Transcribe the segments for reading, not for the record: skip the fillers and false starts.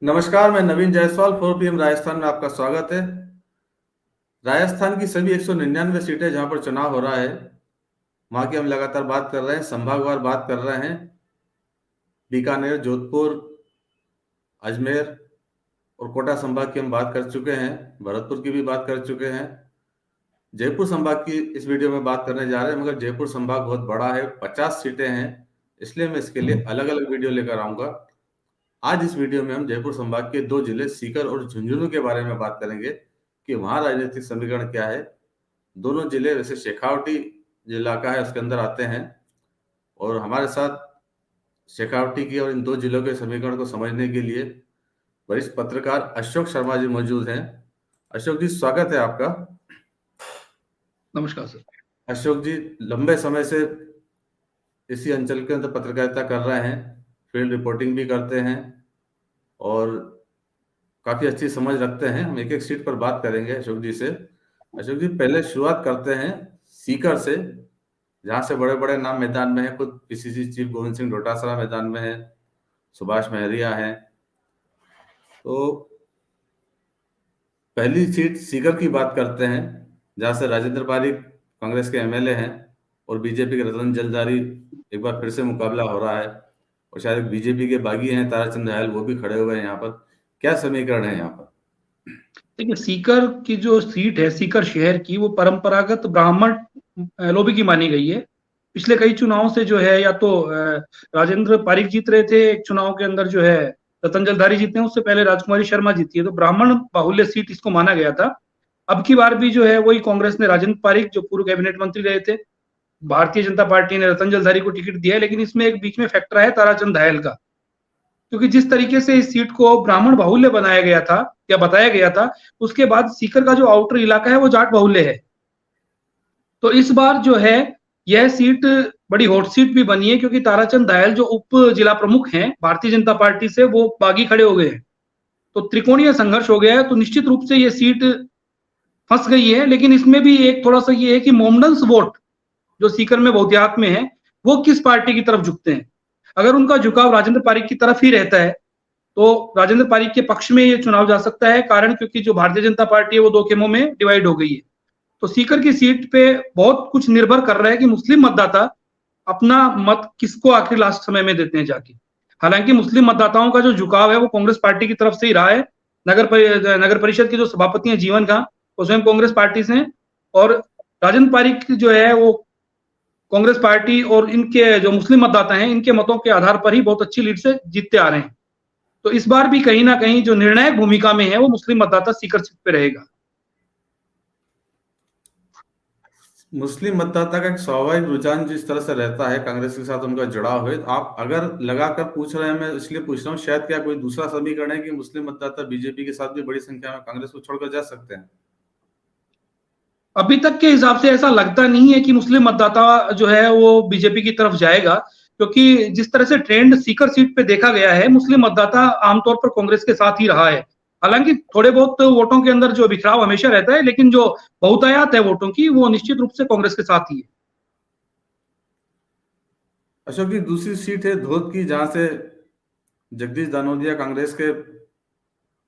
नमस्कार, मैं नवीन जायसवाल 4 PM राजस्थान में आपका स्वागत है। राजस्थान की सभी 199 सीटें जहां पर चुनाव हो रहा है, वहां की हम लगातार बात कर रहे हैं, संभागवार बात कर रहे हैं। बीकानेर, जोधपुर, अजमेर और कोटा संभाग की हम बात कर चुके हैं, भरतपुर की भी बात कर चुके हैं। जयपुर संभाग की इस वीडियो में बात करने जा रहे हैं, मगर जयपुर संभाग बहुत बड़ा है, 50 सीटें हैं, इसलिए मैं इसके लिए अलग अलग वीडियो लेकर आऊंगा। आज इस वीडियो में हम जयपुर संभाग के 2 जिले सीकर और झुंझुनू के बारे में बात करेंगे कि वहां राजनीतिक समीकरण क्या है। दोनों जिले वैसे शेखावटी जो इलाका है उसके अंदर आते हैं, और हमारे साथ शेखावटी की और इन 2 जिलों के समीकरण को समझने के लिए वरिष्ठ पत्रकार अशोक शर्मा जी मौजूद हैं। अशोक जी, स्वागत है आपका। नमस्कार सर। अशोक जी लंबे समय से इसी अंचल के अंदर पत्रकारिता कर रहे हैं, फील्ड रिपोर्टिंग भी करते हैं और काफी अच्छी समझ रखते हैं। हम एक एक सीट पर बात करेंगे अशोक जी से। अशोक जी, पहले शुरुआत करते हैं सीकर से, जहां से बड़े बड़े नाम मैदान में है। खुद पीसीसी चीफ गोविंद सिंह डोटासरा मैदान में है, सुभाष महरिया है। तो पहली सीट सीकर की बात करते हैं, जहां से राजेंद्र पारीक कांग्रेस के एमएलए हैं और बीजेपी के रतन जलदारी एक बार फिर से मुकाबला हो रहा है, और शायद बीजेपी के बागी हैं ताराचंद दयाल, वो भी खड़े हुए हैं यहाँ पर। क्या समीकरण है यहाँ पर? देखिए, सीकर की जो सीट है, सीकर शहर की, वो परंपरागत ब्राह्मण लॉबी की मानी गई है। पिछले कई चुनावों से जो है, या तो राजेंद्र पारीक जीत रहे थे एक चुनाव के अंदर, जो है रतन जलधारी जीते हैं, उससे पहले राजकुमारी शर्मा जीती है, तो ब्राह्मण बाहुल्य सीट इसको माना गया था। अब की बार भी जो है वही कांग्रेस ने राजेंद्र पारीक, जो पूर्व कैबिनेट मंत्री रहे थे, भारतीय जनता पार्टी ने रतन जलधारी को टिकट दिया है। लेकिन इसमें एक बीच में फैक्टर है ताराचंद दयाल का, क्योंकि जिस तरीके से इस सीट को ब्राह्मण बाहुल्य बनाया गया था या बताया गया था, उसके बाद सीकर का जो आउटर इलाका है वो जाट बाहुल्य है। तो इस बार जो है यह सीट बड़ी हॉट सीट भी बनी है, क्योंकि ताराचंद दयाल जो उप जिला प्रमुख हैं भारतीय जनता पार्टी से, वो बागी खड़े हो गए हैं। तो त्रिकोणीय संघर्ष हो गया है। तो निश्चित रूप से ये सीट फंस गई है। लेकिन इसमें भी एक थोड़ा सा ये है कि मोमडन्स वोट जो सीकर में बहुतायत में है, वो किस पार्टी की तरफ झुकते हैं। अगर उनका झुकाव राजेंद्र पारीक की तरफ ही रहता है, तो राजेंद्र पारीक के पक्ष में ये चुनाव जा सकता है। कारण क्योंकि जो भारतीय जनता पार्टी है वो 2 खेमों में डिवाइड हो गई है। तो सीकर की सीट पे बहुत कुछ निर्भर कर रहा है कि मुस्लिम मतदाता अपना मत किसको आखिर लास्ट समय में देते हैं जाके। हालांकि मुस्लिम मतदाताओं का जो झुकाव है वो कांग्रेस पार्टी की तरफ से ही रहा है। नगर परिषद के जो सभापति हैं जीवन का, वो स्वयं कांग्रेस पार्टी से हैं, और राजेंद्र पारीक जो है वो कांग्रेस पार्टी और इनके जो मुस्लिम मतदाता हैं, इनके मतों के आधार पर ही बहुत अच्छी लीड से जीतते आ रहे हैं। तो इस बार भी कहीं ना कहीं जो निर्णायक भूमिका में है वो मुस्लिम मतदाता सीकर सीट पे रहेगा। मुस्लिम मतदाता का एक स्वाभाविक रुझान जिस तरह से रहता है, कांग्रेस के साथ उनका जुड़ाव है। आप अगर लगाकर पूछ रहे हैं, मैं इसलिए पूछ रहा हूँ, शायद क्या कोई दूसरा समीकरण है कि मुस्लिम मतदाता बीजेपी के साथ भी बड़ी संख्या में कांग्रेस को छोड़कर जा सकते हैं? अभी तक के हिसाब से ऐसा लगता नहीं है कि मुस्लिम मतदाता जो है वो बीजेपी की तरफ जाएगा, क्योंकि जिस तरह से ट्रेंड सीकर सीट पे देखा गया है, मुस्लिम मतदाता आमतौर पर कांग्रेस के साथ ही रहा है। हालांकि थोड़े बहुत वोटों के अंदर जो बिखराव हमेशा रहता है, लेकिन जो बहुतायत है वोटों की, वो निश्चित रूप से कांग्रेस के साथ ही है। अशोक जी, दूसरी सीट है धोद की, जहां से जगदीश दानोदिया कांग्रेस के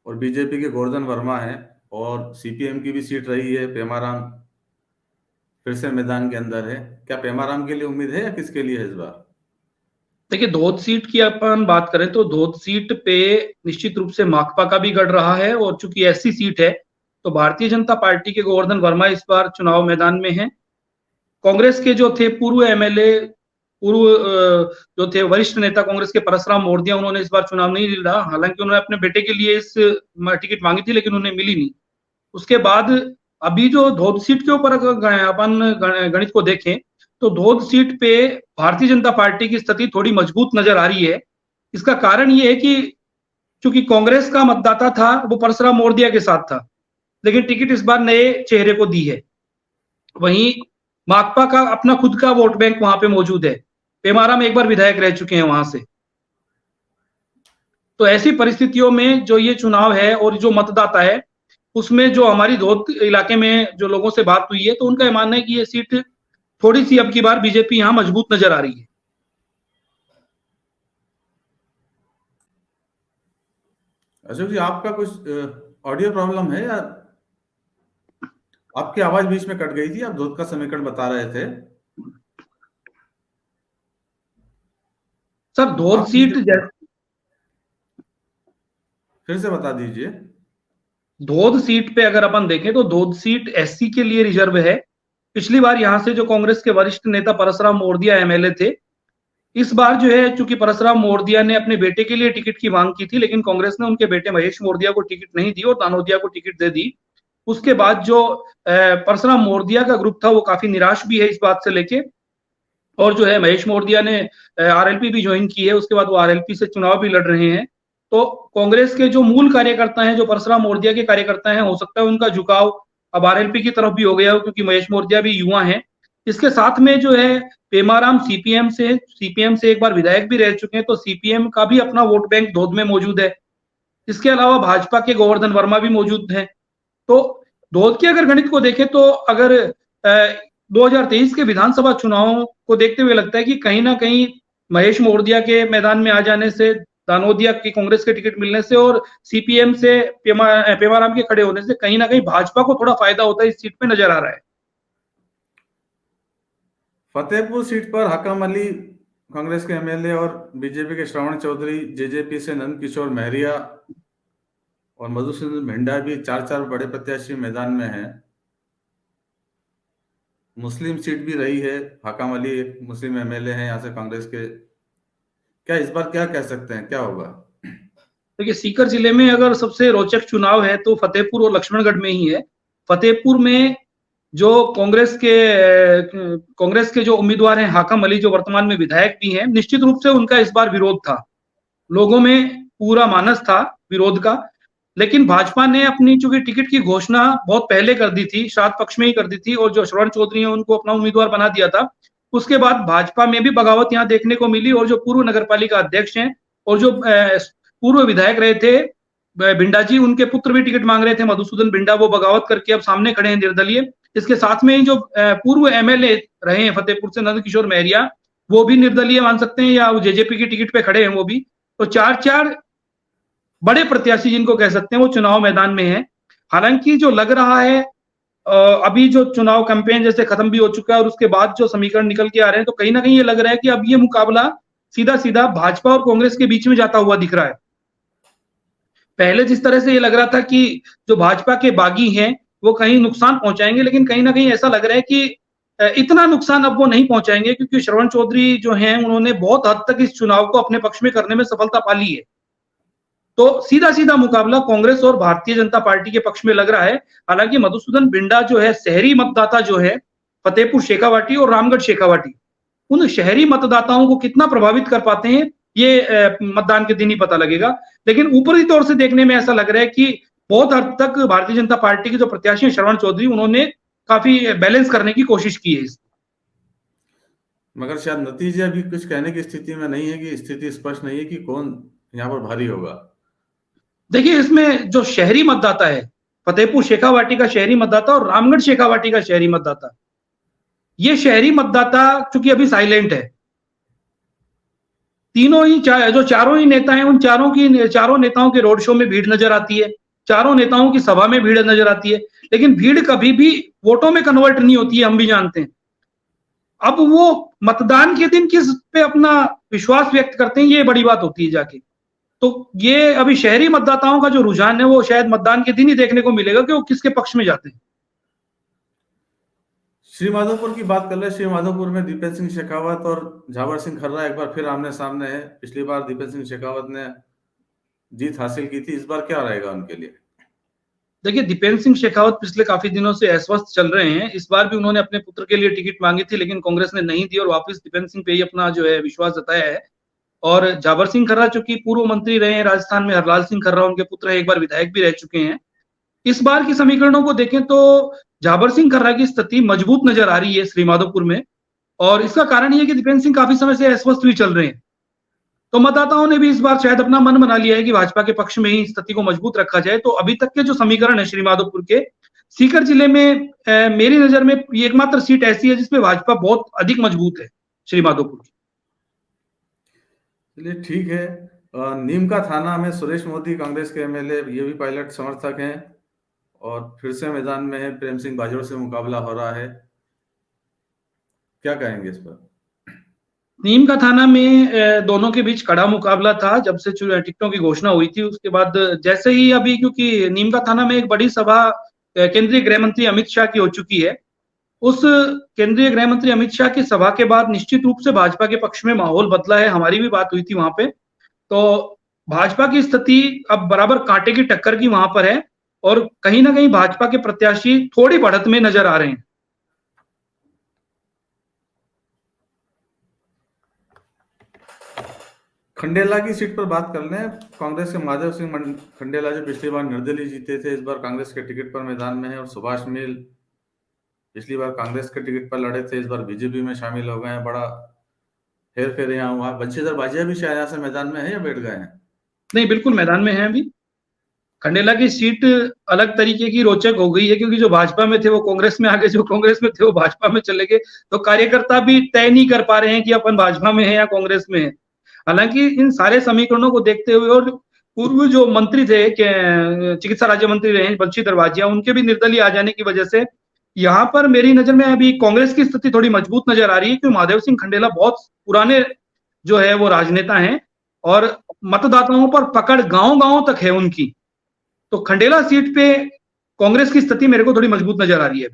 और बीजेपी के गोवर्धन वर्मा है, और सीपीएम की भी सीट रही है। पेमाराम फिर से मैदान के अंदर है। क्या पेमाराम के लिए उम्मीद है या किसके लिए है इस बार? देखिए, धोद सीट की अपन बात करें तो धोद सीट पे निश्चित रूप से माकपा का भी गढ़ रहा है, और चूंकि ऐसी सीट है तो भारतीय जनता पार्टी के गोवर्धन वर्मा इस बार चुनाव मैदान में है। कांग्रेस के जो थे पूर्व एमएलए, पूर्व जो थे वरिष्ठ नेता कांग्रेस के परसराम मोरदिया, उन्होंने इस बार चुनाव नहीं लड़ा। हालांकि उन्होंने अपने बेटे के लिए इस टिकट मांगी थी, लेकिन उन्हें मिली नहीं। उसके बाद अभी जो धोद सीट के ऊपर अपन गणित को देखें, तो धोद सीट पे भारतीय जनता पार्टी की स्थिति थोड़ी मजबूत नजर आ रही है। इसका कारण ये है कि चूंकि कांग्रेस का मतदाता था वो परसराम मोरदिया के साथ था, लेकिन टिकट इस बार नए चेहरे को दी है। वहीं माकपा का अपना खुद का वोट बैंक वहां पे मौजूद है। पेमाराम एक बार विधायक रह चुके हैं वहां से। तो ऐसी परिस्थितियों में जो ये चुनाव है और जो मतदाता है, उसमें जो हमारी धोद इलाके में जो लोगों से बात हुई है, तो उनका मानना है कि ये सीट थोड़ी सी अब की बार बीजेपी यहां मजबूत नजर आ रही है। अशोक जी, आपका कुछ ऑडियो प्रॉब्लम है या आपकी आवाज बीच में कट गई थी? आप दूध का समीकरण बता रहे थे। सर धोद आप सीट फिर से बता दीजिए। धोद सीट पे अगर अपन देखें तो धोद सीट एससी के लिए रिजर्व है। पिछली बार यहां से जो कांग्रेस के वरिष्ठ नेता परसराम मोरदिया एमएलए थे, इस बार जो है चूंकि परसराम मोरदिया ने अपने बेटे के लिए टिकट की मांग की थी, लेकिन कांग्रेस ने उनके बेटे महेश मोरदिया को टिकट नहीं दी और दानोदिया को टिकट दे दी। उसके बाद जो परसराम मोरदिया का ग्रुप था वो काफी निराश भी है इस बात से लेके, और जो है महेश मोरदिया ने आरएलपी भी ज्वाइन की है, उसके बाद वो आरएलपी से चुनाव भी लड़ रहे हैं। तो कांग्रेस के जो मूल कार्यकर्ता हैं, जो परसराम मोरदिया के कार्यकर्ता हैं, हो सकता है उनका झुकाव अब आरएलपी की तरफ भी हो गया हो, क्योंकि महेश मोरदिया भी युवा हैं। इसके साथ में जो है पेमाराम सीपीएम से एक बार विधायक भी रह चुके हैं, तो सीपीएम का भी अपना वोट बैंक धोद में मौजूद है। इसके अलावा भाजपा के गोवर्धन वर्मा भी मौजूद हैं। तो धोद के अगर गणित को देखें तो अगर 2023 के विधानसभा चुनावों को देखते हुए लगता है कि कहीं ना कहीं महेश मोरदिया के मैदान में आ जाने से, दानोदिया की कांग्रेस के टिकट मिलने से और सीपीएम से पेमाराम के खड़े होने से कहीं ना कहीं भाजपा को थोड़ा फायदा होता है, इस सीट पे नजर आ रहा है। फतेहपुर सीट पर हकम अली कांग्रेस के एमएलए और बीजेपी के श्रवण चौधरी, जेजेपी से नंद किशोर महरिया और मधुसूदन भिंडा भी चार चार बड़े प्रत्याशी मैदान में हैं। मुस्लिम सीट भी रही है। हकम अली एक मुस्लिम एमएलए हैं यहाँ से कांग्रेस के। क्या इस बार क्या कह सकते हैं, क्या होगा? देखिए सीकर जिले में अगर सबसे रोचक चुनाव है तो फतेहपुर और लक्ष्मणगढ़ में ही है। फतेहपुर में जो कांग्रेस के जो उम्मीदवार हैं हाकम अली, जो वर्तमान में विधायक भी हैं, निश्चित रूप से उनका इस बार विरोध था, लोगों में पूरा मानस था विरोध का। लेकिन भाजपा ने अपनी चूंकि टिकट की घोषणा बहुत पहले कर दी थी, श्राद्ध पक्ष में ही कर दी थी, और जो श्रवण चौधरी है उनको अपना उम्मीदवार बना दिया था। उसके बाद भाजपा में भी बगावत यहाँ देखने को मिली, और जो पूर्व नगरपालिका अध्यक्ष हैं और जो पूर्व विधायक रहे थे भिंडा जी, उनके पुत्र भी टिकट मांग रहे थे, मधुसूदन भिंडा, वो बगावत करके अब सामने खड़े हैं निर्दलीय। इसके साथ में ही जो पूर्व एमएलए रहे हैं फतेहपुर से नंद किशोर महरिया, वो भी निर्दलीय मान सकते हैं, या वो जेजेपी की टिकट पे खड़े हैं वो भी। तो चार चार बड़े प्रत्याशी जिनको कह सकते हैं वो चुनाव मैदान में है। हालांकि जो लग रहा है अभी जो चुनाव कैंपेन जैसे खत्म भी हो चुका है और उसके बाद जो समीकरण निकल के आ रहे हैं, तो कहीं ना कहीं ये लग रहा है कि अब ये मुकाबला सीधा सीधा भाजपा और कांग्रेस के बीच में जाता हुआ दिख रहा है। पहले जिस तरह से ये लग रहा था कि जो भाजपा के बागी हैं वो कहीं नुकसान पहुंचाएंगे, लेकिन कहीं ना कहीं ऐसा लग रहा है कि इतना नुकसान अब वो नहीं पहुंचाएंगे, क्योंकि श्रवण चौधरी जो हैं उन्होंने बहुत हद तक इस चुनाव को अपने पक्ष में करने में सफलता पा ली है। तो सीधा सीधा मुकाबला कांग्रेस और भारतीय जनता पार्टी के पक्ष में लग रहा है। हालांकि मधुसूदन भिंडा जो है शहरी मतदाता जो है फतेहपुर शेखावाटी और रामगढ़ शेखावाटी, उन शहरी मतदाताओं को कितना प्रभावित कर पाते हैं ये मतदान के दिन ही पता लगेगा। लेकिन ऊपरी तौर से देखने में ऐसा लग रहा है कि बहुत हद तक भारतीय जनता पार्टी के जो प्रत्याशी श्रवण चौधरी, उन्होंने काफी बैलेंस करने की कोशिश की है। मगर शायद नतीजे अभी कुछ कहने की स्थिति में नहीं है, कि स्थिति स्पष्ट नहीं है कि कौन यहाँ पर भारी होगा। देखिए इसमें जो शहरी मतदाता है, फतेहपुर शेखावाटी का शहरी मतदाता और रामगढ़ शेखावाटी का शहरी मतदाता, ये शहरी मतदाता चूंकि अभी साइलेंट है, तीनों ही जो चारों ही नेता हैं, उन चारों नेताओं के रोड शो में भीड़ नजर आती है, चारों नेताओं की सभा में भीड़ नजर आती है, लेकिन भीड़ कभी भी वोटों में कन्वर्ट नहीं होती है, हम भी जानते हैं। अब वो मतदान के दिन किस पे अपना विश्वास व्यक्त करते हैं, ये बड़ी बात होती है जाके। तो ये अभी शहरी मतदाताओं का जो रुझान है वो शायद मतदान के दिन ही देखने को मिलेगा कि वो किसके पक्ष में जाते हैं। श्रीमाधोपुर की बात कर ले। श्रीमाधोपुर में दीपेंद्र सिंह शेखावत और झावर सिंह खर्रा एक बार फिर आमने सामने है। पिछली बार दीपेंद्र सिंह शेखावत ने जीत हासिल की थी, इस बार क्या रहेगा उनके लिए? देखिए दीपेंद्र सिंह शेखावत पिछले काफी दिनों से अस्वस्थ चल रहे हैं। इस बार भी उन्होंने अपने पुत्र के लिए टिकट मांगी थी, लेकिन कांग्रेस ने नहीं दी और वापस दीपेंद्र सिंह पे ही अपना जो है विश्वास जताया है। और झावर सिंह खर्रा चूंकि पूर्व मंत्री रहे हैं राजस्थान में, हरलाल सिंह खर्रा उनके पुत्र है, एक बार विधायक भी रह चुके हैं। इस बार की समीकरणों को देखें तो झावर सिंह खर्रा की स्थिति मजबूत नजर आ रही है श्रीमाधोपुर में, और इसका कारण यह है कि दीपेंद्र सिंह काफी समय से अस्वस्थ भी चल रहे हैं। तो मतदाताओं ने भी इस बार शायद अपना मन बना लिया है कि भाजपा के पक्ष में ही स्थिति को मजबूत रखा जाए। तो अभी तक के जो समीकरण है श्रीमाधोपुर के, सीकर जिले में मेरी नजर में ये एकमात्र सीट ऐसी है जिसमें भाजपा बहुत अधिक मजबूत है, श्रीमाधोपुर की। चलिए ठीक है। नीम का थाना में सुरेश मोदी कांग्रेस के एमएलए, ये भी पायलट समर्थक हैं और फिर से मैदान में है, प्रेम सिंह बाजवा से मुकाबला हो रहा है। क्या कहेंगे इस पर? नीम का थाना में दोनों के बीच कड़ा मुकाबला था जब से टिकटों की घोषणा हुई थी। उसके बाद जैसे ही अभी, क्योंकि नीम का थाना में एक बड़ी सभा केंद्रीय गृह मंत्री अमित शाह की हो चुकी है, उस केंद्रीय गृह मंत्री अमित शाह की सभा के बाद निश्चित रूप से भाजपा के पक्ष में माहौल बदला है। हमारी भी बात हुई थी वहां पे, तो भाजपा की स्थिति अब बराबर कांटे की टक्कर की वहां पर है और कहीं ना कहीं भाजपा के प्रत्याशी थोड़ी बढ़त में नजर आ रहे हैं। खंडेला की सीट पर बात कर लें। कांग्रेस के माधव सिंह खंडेला जो पिछली बार निर्दलीय जीते थे, इस बार कांग्रेस के टिकट पर मैदान में है। और सुभाष मील पिछली बार कांग्रेस के टिकट पर लड़े थे, इस बार बीजेपी में शामिल हो गए हैं। बड़ा हेर फेर यहाँ हुआ। बंशीधर बाजिया भी शायद यहाँ से मैदान में है या बैठ गए हैं? नहीं, बिल्कुल मैदान में है अभी। खंडेला की सीट अलग तरीके की रोचक हो गई है, क्योंकि जो भाजपा में थे वो कांग्रेस में आ गए, जो कांग्रेस में थे वो भाजपा में चले गए। तो कार्यकर्ता भी तय नहीं कर पा रहे हैं कि अपन भाजपा में है या कांग्रेस में है। हालांकि इन सारे समीकरणों को देखते हुए और पूर्व जो मंत्री थे, चिकित्सा राज्य मंत्री रहे बंशीधर बाजिया, उनके भी निर्दलीय आ जाने की वजह से यहाँ पर मेरी नजर में अभी कांग्रेस की स्थिति थोड़ी मजबूत नजर आ रही है, क्योंकि महादेव सिंह खंडेला बहुत पुराने जो है वो राजनेता हैं और मतदाताओं पर पकड़ गांव गांव तक है उनकी। तो खंडेला सीट पे कांग्रेस की स्थिति मेरे को थोड़ी मजबूत नजर आ रही है।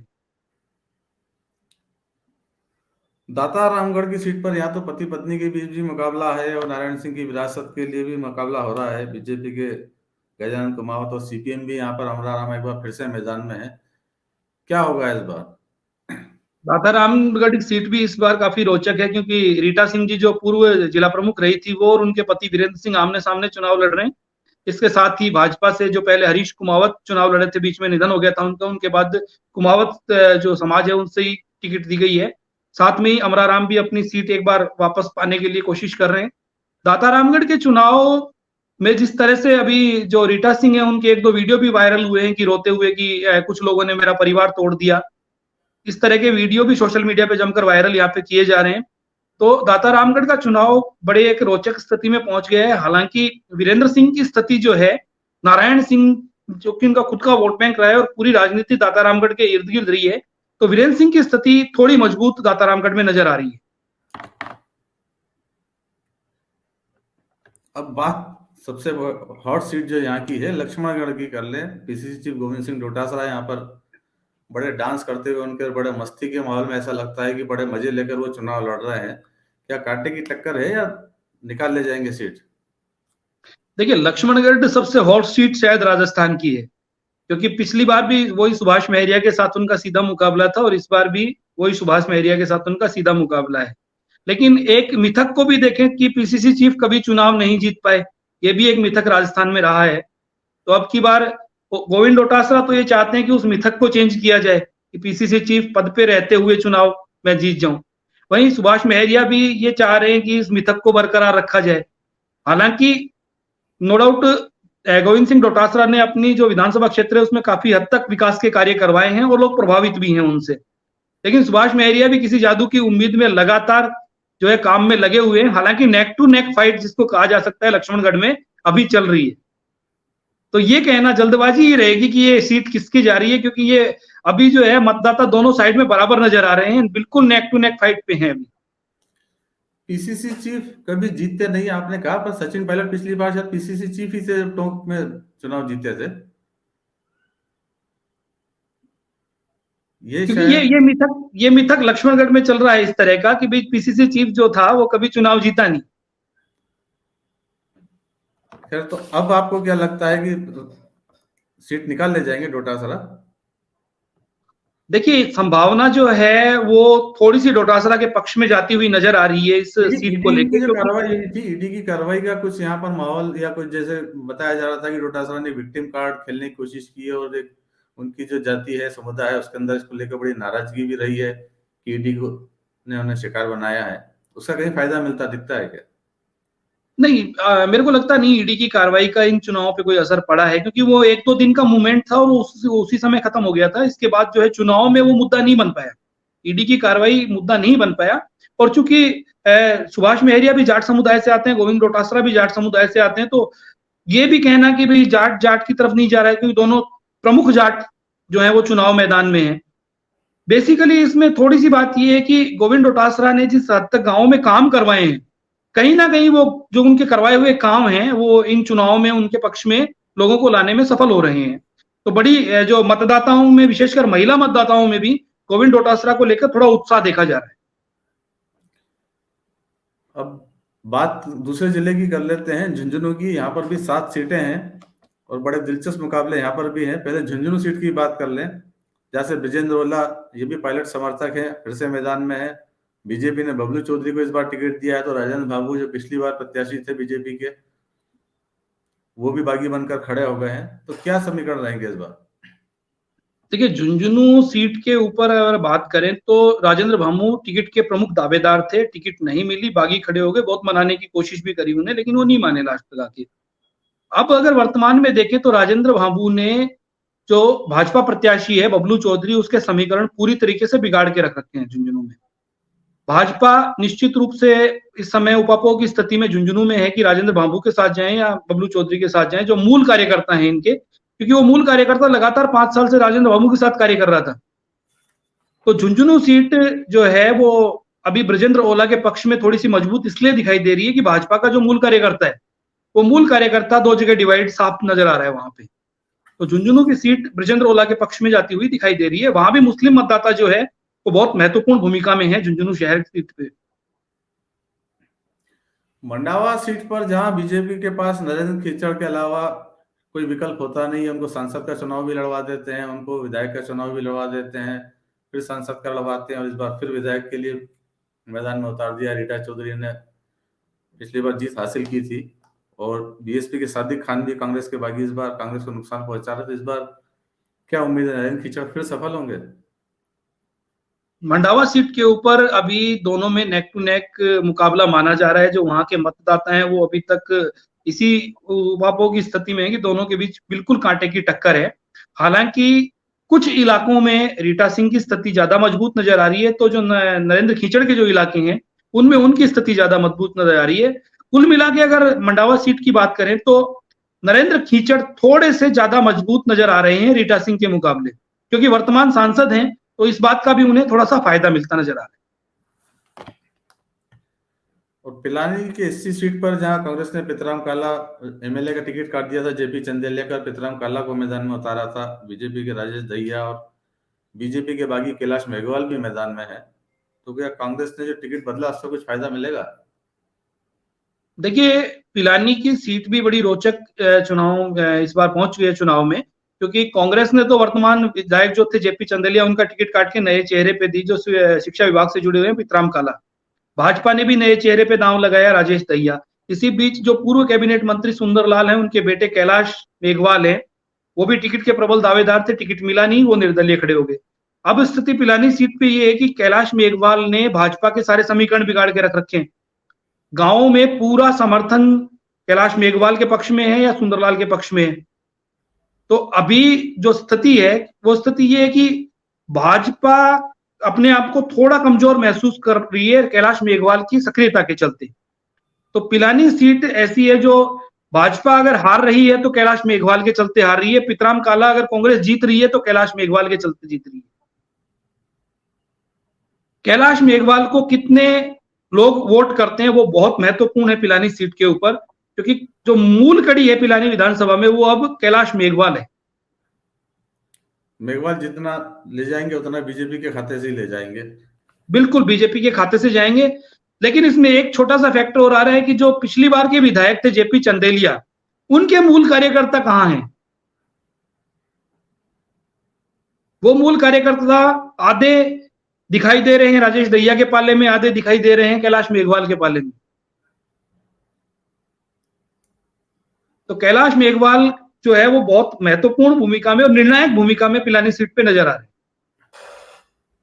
दाता रामगढ़ की सीट पर यहाँ तो पति पत्नी के बीच भी मुकाबला है और नारायण सिंह की विरासत के लिए भी मुकाबला हो रहा है। बीजेपी के गजानन कुमावत और सीपीएम भी यहाँ पर अमराराम एक बार फिर से मैदान में है। क्या होगा इस बार? दाता रामगढ़ की सीट भी इस बार काफी रोचक है, क्योंकि रीटा सिंह जी जो पूर्व जिला प्रमुख रही थी, वो और उनके पति वीरेंद्र सिंह आमने सामने चुनाव लड़ रहे हैं। इसके साथ ही भाजपा से जो पहले हरीश कुमावत चुनाव लड़े थे, बीच में निधन हो गया था उनका, उनके बाद कुमावत जो समाज है उनसे ही टिकट दी गई है। साथ में ही अमराराम भी अपनी सीट एक बार वापस पाने के लिए कोशिश कर रहे हैं। दाता रामगढ़ के चुनाव में जिस तरह से अभी जो रीटा सिंह है, उनके एक दो वीडियो भी वायरल हुए हैं कि रोते हुए कि कुछ लोगों ने मेरा परिवार तोड़ दिया, इस तरह के वीडियो भी सोशल मीडिया पे जमकर वायरल यहाँ पे किए जा रहे हैं। तो दाता रामगढ़ का चुनाव बड़े एक रोचक स्थिति में पहुंच गया है। हालांकि वीरेंद्र सिंह की स्थिति जो है, नारायण सिंह जो कि उनका खुद का वोट बैंक रहा है और पूरी राजनीति दाता रामगढ़ के इर्द गिर्द रही है, तो वीरेंद्र सिंह की स्थिति थोड़ी मजबूत दाता रामगढ़ में नजर आ रही है। अब बात सबसे हॉट सीट जो यहाँ की है लक्ष्मणगढ़ की कर लें। पीसीसी चीफ गोविंद सिंह डोटासरा यहाँ पर बड़े डांस करते हुए, उनके बड़े मस्ती के माहौल में ऐसा लगता है कि बड़े मजे लेकर वो चुनाव लड़ रहे हैं। क्या कांटे की टक्कर है या निकाल ले जाएंगे सीट? देखिए, लक्ष्मणगढ़ सबसे हॉट सीट शायद राजस्थान की है, क्योंकि पिछली बार भी वही सुभाष महरिया के साथ उनका सीधा मुकाबला था और इस बार भी वही सुभाष महरिया के साथ उनका सीधा मुकाबला है। लेकिन एक मिथक को भी देखें कि पीसीसी चीफ कभी चुनाव नहीं जीत पाए, ये भी एक मिथक राजस्थान में रहा है। तो अब की बार गोविंद डोटासरा तो ये चाहते हैं कि उस मिथक को चेंज किया जाए कि पीसीसी चीफ पद पे रहते हुए चुनाव में जीत जाऊं। वहीं सुभाष महरिया भी ये चाह रहे हैं कि इस मिथक को बरकरार रखा जाए। हालांकि नो डाउट गोविंद सिंह डोटासरा ने अपनी जो विधानसभा क्षेत्र है उसमें काफी हद तक विकास के कार्य करवाए हैं और लोग प्रभावित भी हैं उनसे। लेकिन सुभाष महरिया भी किसी जादू की उम्मीद में लगातार जो है काम में लगे हुए हैं। हालांकि नेक टू नेक फाइट जिसको कहा जा सकता है लक्ष्मणगढ़ में अभी चल रही है। तो ये कहना जल्दबाजी ही रहेगी कि ये सीट किसकी जा रही है, क्योंकि ये अभी जो है मतदाता दोनों साइड में बराबर नजर आ रहे हैं, बिल्कुल नेक टू नेक फाइट पे हैं अभी। पीसीसी चीफ कभी जीतते नहीं आपने कहा, पर सचिन पायलट पिछली बार शायद पीसीसी चीफ ही से टोंक में चुनाव जीते थे। क्योंकि ये मिथक लक्ष्मणगढ़ में चल रहा है इस तरह का कि भाई पीसीसी चीफ जो था वो कभी चुनाव जीता नहीं। खैर, तो अब आपको क्या लगता है कि सीट निकाल ले जाएंगे डोटासरा? देखिए, संभावना जो है वो थोड़ी सी डोटासरा के पक्ष में जाती हुई नजर आ रही है इस सीट को लेकर। जो कार्रवाई हुई थी, ईडी की कार्रवाई का कुछ यहाँ पर माहौल या कुछ जैसे बताया जा रहा था कि डोटासरा ने विक्टिम कार्ड खेलने की कोशिश की है और एक उनकी जो जाति है, समुदाय है, उसके अंदर इसको लेकर बड़ी नाराजगी भी रही है कि ईडी को ने उन्हें शिकार बनाया है। उसका कहीं फायदा मिलता दिखता है क्या? नहीं, मेरे को लगता नहीं ईडी की कार्रवाई का इन चुनावों पे कोई असर पड़ा है, क्योंकि वो एक दो दिन का मूवमेंट था और उसी समय खत्म हो गया था। इसके बाद जो है चुनाव में वो मुद्दा नहीं बन पाया, ईडी की कार्रवाई मुद्दा नहीं बन पाया। और चूंकि सुभाष मेहरिया भी जाट समुदाय से आते हैं, गोविंद डोटासरा भी जाट समुदाय से आते हैं, तो ये भी कहना कि भाई जाट जाट की तरफ नहीं जा रहा है, क्योंकि दोनों प्रमुख जाट जो है वो चुनाव मैदान में है। बेसिकली इसमें थोड़ी सी बात ये है कि गोविंद डोटासरा ने जिस हद तक गांव में काम करवाए हैं, कहीं ना कहीं वो जो उनके करवाए हुए काम हैं वो इन चुनाव में उनके पक्ष में लोगों को लाने में सफल हो रहे हैं। तो बड़ी जो मतदाताओं में, विशेषकर महिला मतदाताओं में भी गोविंद डोटासरा को लेकर थोड़ा उत्साह देखा जा रहा है। अब बात दूसरे जिले की कर लेते हैं, झुंझुनू की। यहाँ पर भी 7 सीटें हैं और बड़े दिलचस्प मुकाबले यहाँ पर भी हैं। पहले झुंझुनू सीट की बात कर लें, जैसे ब्रिजेंद्र ओला, ये भी पायलट समर्थक है, फिर से मैदान में है। बीजेपी ने बबलू चौधरी को इस बार टिकट दिया है, तो राजेंद्र बाबू जो पिछली बार प्रत्याशी थे बीजेपी के, वो भी बागी बनकर खड़े हो गए हैं। तो क्या समीकरण रहेंगे इस बार? देखिए, झुंझुनू सीट के ऊपर अगर बात करें तो राजेंद्र भामू टिकट के प्रमुख दावेदार थे, टिकट नहीं मिली, बागी खड़े हो गए, बहुत मनाने की कोशिश भी करी उन्हें, लेकिन वो नहीं माने लास्ट तक आके। अब अगर वर्तमान में देखें तो राजेंद्र भामू ने जो भाजपा प्रत्याशी है बबलू चौधरी, उसके समीकरण पूरी तरीके से बिगाड़ के रख रखे हैं झुंझुनू में। भाजपा निश्चित रूप से इस समय उपापो की स्थिति में झुंझुनू में है कि राजेंद्र भामू के साथ जाएं या बबलू चौधरी के साथ जाएं, जो मूल कार्यकर्ता हैं इनके, क्योंकि वो मूल कार्यकर्ता लगातार 5 साल से राजेंद्र भामू के साथ कार्य कर रहा था। तो झुंझुनू सीट जो है वो अभी ब्रजेंद्र ओला के पक्ष में थोड़ी सी मजबूत इसलिए दिखाई दे रही है कि भाजपा का जो मूल कार्यकर्ता है, वो मूल कार्यकर्ता 2 जगह डिवाइड साफ नजर आ रहा है वहां पे। तो झुंझुनू की सीट ब्रजेंद्र ओला के पक्ष में जाती हुई दिखाई दे रही है। वहां भी मुस्लिम मतदाता जो है वो बहुत महत्वपूर्ण भूमिका में है झुंझुनू शहर की सीट पे। मंडावा सीट पर जहां बीजेपी के पास नरेंद्र खीचड़ के अलावा कोई विकल्प होता नहीं है, उनको सांसद का चुनाव भी लड़वा देते हैं, उनको विधायक का चुनाव भी लड़वा देते हैं, फिर सांसद का लड़वाते हैं, और इस बार फिर विधायक के लिए मैदान में उतार दिया। रीटा चौधरी ने पिछली बार जीत हासिल की थी, और बीएसपी के सादिक खान भी कांग्रेस के बागी इस बार कांग्रेस को नुकसान पहुंचा रहे थे। इस बार क्या उम्मीद है, नरेंद्र खीचड़ फिर सफल होंगे? मंडावा सीट के ऊपर अभी दोनों में नेक टू नेक मुकाबला माना जा रहा है। जो वहां के मतदाता हैं वो अभी तक इसी उपापो की स्थिति में है कि दोनों के बीच बिल्कुल कांटे की टक्कर है। हालांकि कुछ इलाकों में रीटा सिंह की स्थिति ज्यादा मजबूत नजर आ रही है, तो जो नरेंद्र खीचड़ के जो इलाके हैं उनमें उनकी स्थिति ज्यादा मजबूत नजर आ रही है। कुल मिला के अगर मंडावा सीट की बात करें तो नरेंद्र खीचड़ थोड़े से ज्यादा मजबूत नजर आ रहे हैं रीटा सिंह के मुकाबले, क्योंकि वर्तमान सांसद हैं, तो इस बात का भी उन्हें थोड़ा सा फायदा मिलता नजर आ रहा है। और पिलानी की एससी सीट पर जहां कांग्रेस ने पितराम काला एमएलए का टिकट काट दिया था, जेपी चंदेलिया का, पितराम काला को मैदान में उतारा था। बीजेपी के राजेश दहिया और बीजेपी के बागी कैलाश मेघवाल भी मैदान में है। तो क्या कांग्रेस ने जो टिकट बदला उससे कुछ फायदा मिलेगा? देखिए, पिलानी की सीट भी बड़ी रोचक चुनाव इस बार पहुंच गई है चुनाव में, क्योंकि कांग्रेस ने तो वर्तमान विधायक जो थे जेपी चंदेलिया, उनका टिकट काट के नए चेहरे पे दी जो शिक्षा विभाग से जुड़े हुए हैं, पितराम काला। भाजपा ने भी नए चेहरे पे दांव लगाया, राजेश दहिया। इसी बीच जो पूर्व कैबिनेट मंत्री सुंदरलाल हैं, उनके बेटे कैलाश मेघवाल हैं, वो भी टिकट के प्रबल दावेदार थे, टिकट मिला नहीं, वो निर्दलीय खड़े हो गए। अब स्थिति पिलानी सीट पे ये है कि कैलाश मेघवाल ने भाजपा के सारे समीकरण बिगाड़ के रख रखे हैं। गांवों में पूरा समर्थन कैलाश मेघवाल के पक्ष में है या सुंदरलाल के पक्ष में है। तो अभी जो स्थिति है वो स्थिति ये है कि भाजपा अपने आप को थोड़ा कमजोर महसूस कर रही है कैलाश मेघवाल की सक्रियता के चलते। तो पिलानी सीट ऐसी है जो भाजपा अगर हार रही है तो कैलाश मेघवाल के चलते हार रही है, पितराम काला अगर कांग्रेस जीत रही है तो कैलाश मेघवाल के चलते जीत रही है। कैलाश मेघवाल को कितने लोग वोट करते हैं वो बहुत महत्वपूर्ण है पिलानी सीट के ऊपर, क्योंकि जो मूल कड़ी है पिलानी विधानसभा में वो अब कैलाश मेघवाल है। मेघवाल जितना ले जाएंगे उतना बीजेपी के खाते से ही ले जाएंगे। बिल्कुल बीजेपी के खाते से जाएंगे, लेकिन इसमें एक छोटा सा फैक्टर और आ रहा है कि जो पिछली बार के विधायक थे जेपी चंदेलिया, उनके मूल कार्यकर्ता कहां हैं? वो मूल कार्यकर्ता आधे दिखाई दे रहे हैं राजेश दहिया के पाले में, आधे दिखाई दे रहे हैं कैलाश मेघवाल के पाले में। तो कैलाश मेघवाल जो है वो बहुत महत्वपूर्ण भूमिका में और निर्णायक भूमिका में पिलानी सीट पे नजर आ रहे हैं।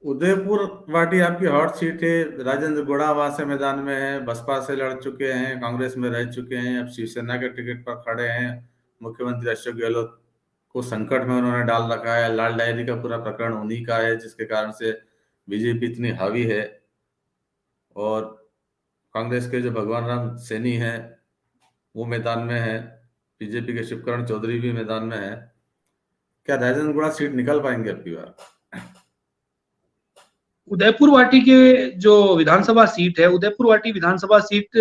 उदयपुर वाटी आपकी हॉट सीट है। राजेंद्र गोड़ा वहां से मैदान में है, बसपा से लड़ चुके हैं, कांग्रेस में रह चुके हैं, अब शिवसेना के टिकट पर खड़े हैं। मुख्यमंत्री अशोक गहलोत को संकट में उन्होंने डाल रखा है। लाल डायरी का पूरा प्रकरण उन्हीं का है, जिसके कारण से बीजेपी इतनी हावी है। और कांग्रेस के जो भगवान राम सैनी हैं वो मैदान में है, बीजेपी के शिवकरण चौधरी भी मैदान में है। क्या राजेंद्रगुड़ा सीट निकल पाएंगे अब की बार? उदयपुर वाटी के जो विधानसभा सीट है, उदयपुर वाटी विधानसभा सीट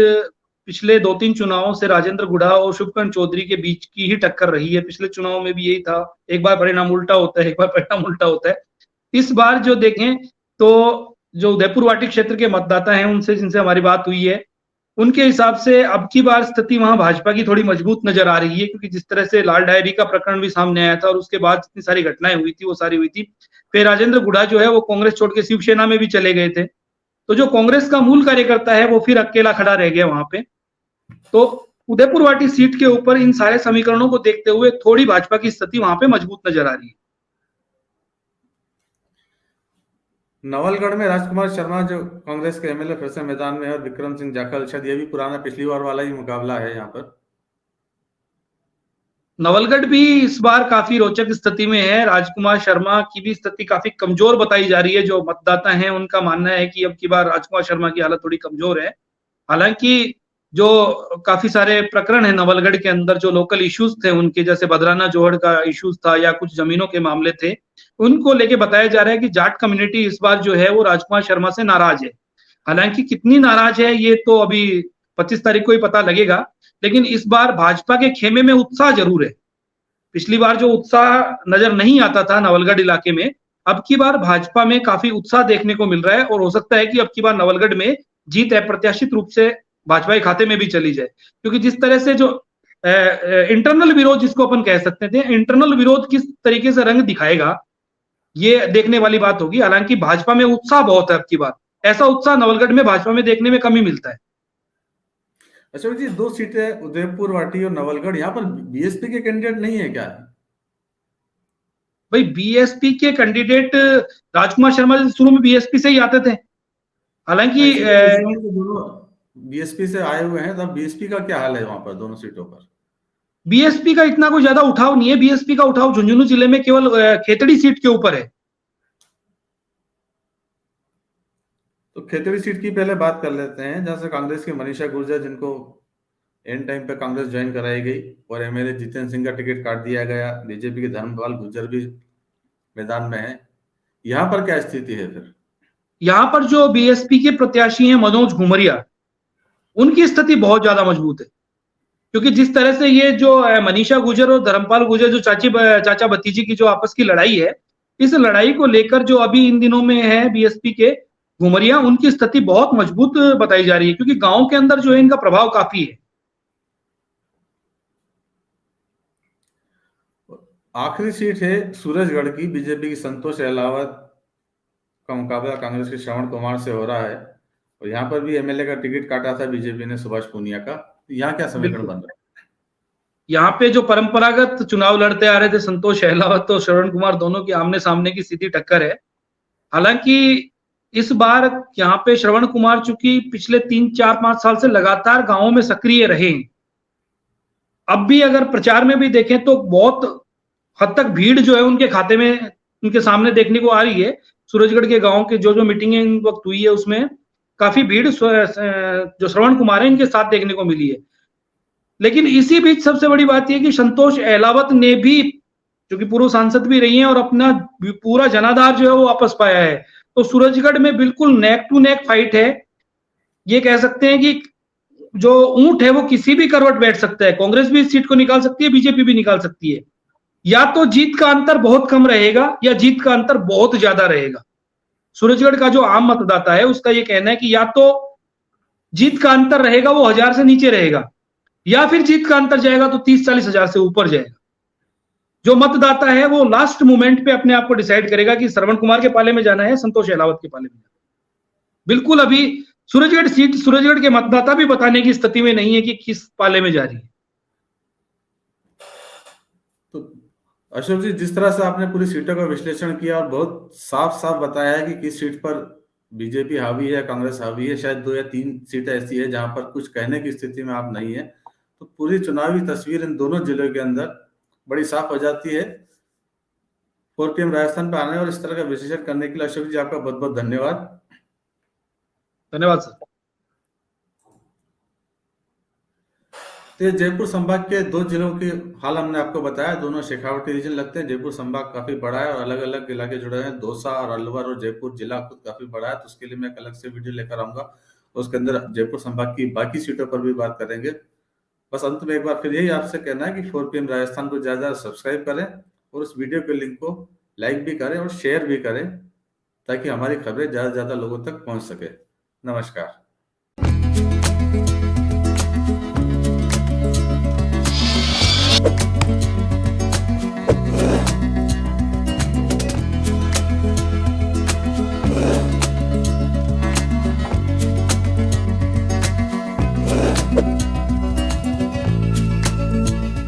पिछले 2-3 चुनावों से राजेंद्र गुढ़ा और शुभकरण चौधरी के बीच की ही टक्कर रही है। पिछले चुनाव में भी यही था, एक बार परिणाम उल्टा होता है, एक बार परिणाम उल्टा होता है। इस बार जो देखें तो जो उदयपुर वाटी क्षेत्र के मतदाता हैं, उनसे जिनसे हमारी बात हुई है, उनके हिसाब से अब की बार स्थिति वहां भाजपा की थोड़ी मजबूत नजर आ रही है, क्योंकि जिस तरह से लाल डायरी का प्रकरण भी सामने आया था और उसके बाद जितनी सारी घटनाएं हुई थी वो सारी हुई थी। फिर राजेंद्र गुढ़ा जो है वो कांग्रेस छोड़ के शिवसेना में भी चले गए थे, तो जो कांग्रेस का मूल कार्यकर्ता है वो फिर अकेला खड़ा रह गया वहां पे। तो उदयपुर वाटी सीट के ऊपर इन सारे समीकरणों को देखते हुए थोड़ी भाजपा की स्थिति वहां पे मजबूत नजर आ रही है। नवलगढ़ में राजकुमार शर्मा जो कांग्रेस के एमएलए फिर से मैदान में है, और विक्रम सिंह जाखल, शायद ये भी पुराना पिछली बार वाला ही मुकाबला है यहाँ पर। नवलगढ़ भी इस बार काफी रोचक स्थिति में है। राजकुमार शर्मा की भी स्थिति काफी कमजोर बताई जा रही है। जो मतदाता हैं उनका मानना है कि अब की बार राजकुमार शर्मा की हालत थोड़ी कमजोर है। हालांकि जो काफी सारे प्रकरण है नवलगढ़ के अंदर, जो लोकल इश्यूज थे उनके, जैसे बदराना जोहड़ का इश्यूज था या कुछ जमीनों के मामले थे, उनको लेके बताया जा रहा है कि जाट कम्युनिटी इस बार जो है वो राजकुमार शर्मा से नाराज है। हालांकि कितनी नाराज है ये तो अभी 25 तारीख को ही पता लगेगा, लेकिन इस बार भाजपा के खेमे में उत्साह जरूर है। पिछली बार जो उत्साह नजर नहीं आता था नवलगढ़ इलाके में, अब की बार भाजपा में काफी उत्साह देखने को मिल रहा है, और हो सकता है कि अब की बार नवलगढ़ में जीत अप्रत्याशित रूप से भाजपा के खाते में भी चली जाए। क्योंकि जिस तरह से जो इंटरनल विरोध जिसको अपन कह सकते थे, इंटरनल विरोध किस तरीके से रंग दिखाएगा ये देखने वाली बात होगी। हालांकि भाजपा में उत्साह बहुत है अब की बार, ऐसा उत्साह नवलगढ़ में भाजपा में देखने में कम ही मिलता है। अशोक जी, 2 सीटें उदयपुर वाटी और नवलगढ़, यहाँ पर बीएसपी के कैंडिडेट नहीं है क्या? भाई बीएसपी के कैंडिडेट राजकुमार शर्मा शुरू में बीएसपी से ही आते थे। हालांकि दोनों बीएसपी से आए हुए हैं, तब बीएसपी का क्या हाल है वहां पर दोनों सीटों पर? बीएसपी का इतना कोई ज्यादा उठाव नहीं है। बीएसपी का उठाव झुंझुनू जिले में केवल खेतड़ी सीट के ऊपर है। तो खेतड़ी सीट की पहले बात कर लेते हैं, जहां से कांग्रेस की मनीषा गुर्जर, जिनको एंड टाइम पे कांग्रेस ज्वाइन कराई गई, और एमएलए जितेंद्र सिंह का टिकट काट दिया गया। बीजेपी के धर्मपाल गुर्जर भी मैदान में है। यहाँ पर क्या स्थिति है फिर? यहाँ पर जो बीएसपी के प्रत्याशी हैं मनोज घुमरिया, उनकी स्थिति बहुत ज्यादा मजबूत है। क्योंकि जिस तरह से ये जो मनीषा गुर्जर और धर्मपाल गुर्जर जो चाचा भतीजी की जो आपस की लड़ाई है, इस लड़ाई को लेकर जो अभी इन दिनों में है बीएसपी के घुमरिया, उनकी स्थिति बहुत मजबूत बताई जा रही है, क्योंकि गांव के अंदर जो है इनका प्रभाव काफी है। आखिरी सीट है सूरजगढ़ की, बीजेपी की संतोष अहलावत का मुकाबला कांग्रेस के श्रवण कुमार से हो रहा है, और यहाँ पर भी एमएलए का टिकट काटा था बीजेपी ने सुभाष पूनिया का। यहाँ क्या समीकरण बन रहा है? यहाँ पे जो परंपरागत चुनाव लड़ते आ रहे थे संतोष अहलावत और श्रवण कुमार, दोनों की आमने सामने की सीधी टक्कर है। हालांकि इस बार यहाँ पे श्रवण कुमार चूंकि पिछले 3-4-5 साल से लगातार गांवों में सक्रिय रहे, अब भी अगर प्रचार में भी देखें तो बहुत हद तक भीड़ जो है उनके खाते में, उनके सामने देखने को आ रही है। सूरजगढ़ के गांव के जो मीटिंग वक्त हुई है उसमें काफी भीड़ जो श्रवण कुमार है इनके साथ देखने को मिली है। लेकिन इसी बीच सबसे बड़ी बात यह कि संतोष अहलावत ने भी, जो कि पूर्व सांसद भी रही हैं, और अपना पूरा जनाधार जो है वो वापस पाया है। तो सूरजगढ़ में बिल्कुल नेक टू नेक फाइट है। ये कह सकते हैं कि जो ऊंट है वो किसी भी करवट बैठ सकता है। कांग्रेस भी इस सीट को निकाल सकती है, बीजेपी भी निकाल सकती है। या तो जीत का अंतर बहुत कम रहेगा या जीत का अंतर बहुत ज्यादा रहेगा। सूरजगढ़ का जो आम मतदाता है उसका यह कहना है कि या तो जीत का अंतर रहेगा वो 1000 से नीचे रहेगा, या फिर जीत का अंतर जाएगा तो 30-40 हजार से ऊपर जाएगा। जो मतदाता है वो लास्ट मोमेंट पे अपने आप को डिसाइड करेगा कि श्रवण कुमार के पाले में जाना है, संतोष अहलावत के पाले में जाना है। बिल्कुल अभी सूरजगढ़ सीट, सूरजगढ़ के मतदाता भी बताने की स्थिति में नहीं है कि किस पाले में जा रही है। तो अशोक जी, जिस तरह से आपने पूरी सीटों का विश्लेषण किया और बहुत साफ साफ बताया है कि किस सीट पर बीजेपी हावी है, कांग्रेस हावी है, शायद 2 या 3 सीटें ऐसी है जहां पर कुछ कहने की स्थिति में आप नहीं है, तो पूरी चुनावी तस्वीर इन दोनों जिलों के अंदर बड़ी साफ हो जाती है। 4 PM राजस्थान पर आने और इस तरह का विश्लेषण करने के लिए अशोक जी आपका बहुत बहुत धन्यवाद। धन्यवाद सर। तो ये जयपुर संभाग के 2 जिलों की हाल हमने आपको बताया, दोनों शेखावटी रीजन लगते हैं। जयपुर संभाग काफी बड़ा है और अलग अलग इलाके जुड़े हैं। दौसा और अलवर और जयपुर जिला खुद काफी बड़ा है, तो उसके लिए मैं एक अलग से वीडियो लेकर आऊंगा। उसके अंदर जयपुर संभाग की बाकी सीटों पर भी बात करेंगे। बस अंत में एक बार फिर यही आपसे कहना है कि 4 PM राजस्थान को ज्यादा सब्सक्राइब करें और उस वीडियो के लिंक को लाइक भी करें और शेयर भी करें, ताकि हमारी खबरें ज्यादा से ज्यादा लोगों तक पहुंच सके। नमस्कार।